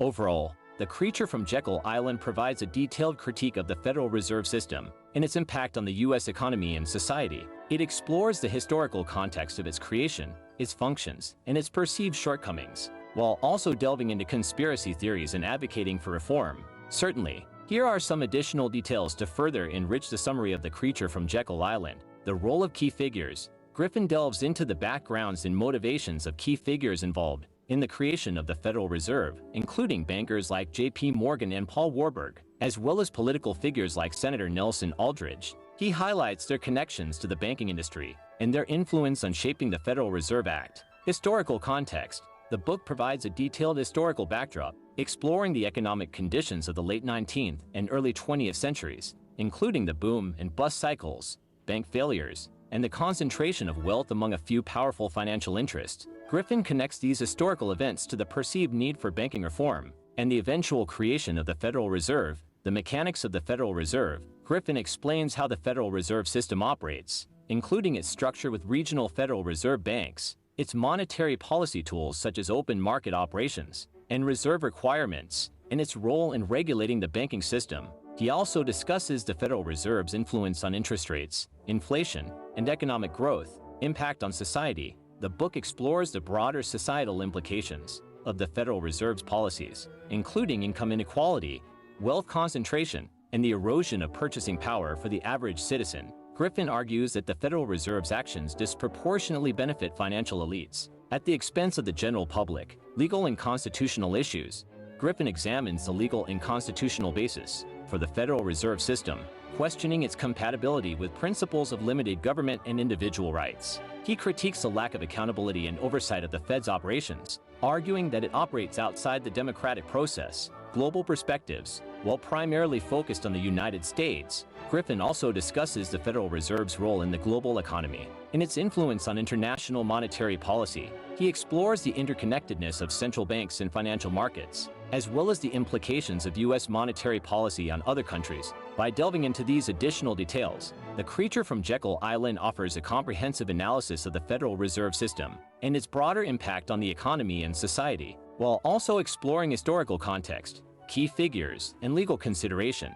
Overall, The Creature from Jekyll Island provides a detailed critique of the Federal Reserve System and its impact on the U.S. economy and society. It explores the historical context of its creation, its functions, and its perceived shortcomings, while also delving into conspiracy theories and advocating for reform. Certainly, here are some additional details to further enrich the summary of The Creature from Jekyll Island. The role of key figures. Griffin delves into the backgrounds and motivations of key figures involved in the creation of the Federal Reserve, including bankers like J.P. Morgan and Paul Warburg, as well as political figures like Senator Nelson Aldrich. He highlights their connections to the banking industry and their influence on shaping the Federal Reserve Act. Historical context. The book provides a detailed historical backdrop, exploring the economic conditions of the late 19th and early 20th centuries, including the boom and bust cycles, bank failures, and the concentration of wealth among a few powerful financial interests. Griffin connects these historical events to the perceived need for banking reform and the eventual creation of the Federal Reserve. The mechanics of the Federal Reserve. Griffin explains how the Federal Reserve System operates, including its structure with regional Federal Reserve banks, its monetary policy tools such as open market operations and reserve requirements, and its role in regulating the banking system. He also discusses the Federal Reserve's influence on interest rates, inflation, and economic growth, impact on society. The book explores the broader societal implications of the Federal Reserve's policies, including income inequality, wealth concentration, and the erosion of purchasing power for the average citizen. Griffin argues that the Federal Reserve's actions disproportionately benefit financial elites at the expense of the general public. Legal and constitutional issues. Griffin examines the legal and constitutional basis for the Federal Reserve System, questioning its compatibility with principles of limited government and individual rights. He critiques the lack of accountability and oversight of the Fed's operations, arguing that it operates outside the democratic process. Global perspectives. While primarily focused on the United States, Griffin also discusses the Federal Reserve's role in the global economy and its influence on international monetary policy. He explores the interconnectedness of central banks and financial markets, as well as the implications of U.S. monetary policy on other countries. By delving into these additional details, The Creature from Jekyll Island offers a comprehensive analysis of the Federal Reserve System and its broader impact on the economy and society, while also exploring historical context, key figures, and legal consideration.